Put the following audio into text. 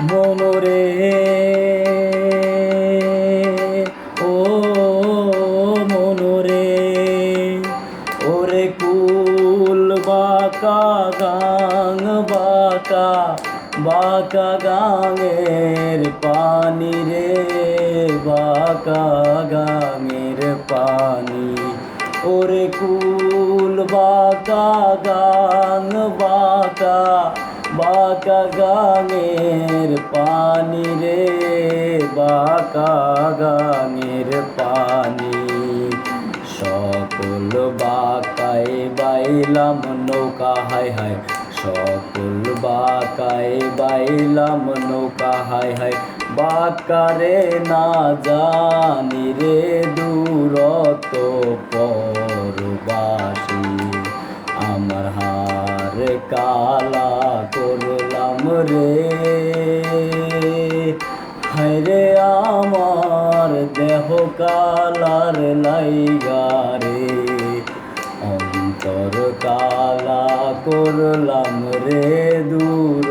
মনরে ও মনরে ওরে কুল বাঁকা গাং বাঁকা বাঁকা গাঙের পানি রে বাঁকা গাঙের পানি ওরে কুল বাঁকা গাং বাঁকা বাঁকা গাঙের পানি রে বাঁকা গাঙের পানি সকল বাঁকায় বাইলাম নৌকা হায় হায় সকল বাঁকায় বাইলাম নৌকা হায় হায় বাঁকারে না জানি রে দূরত পরবাসী আমার হার কালা করলাম রে হায় রে আমার দেহ কালার লাইগা রে অন্তর কালা করলাম রে দূর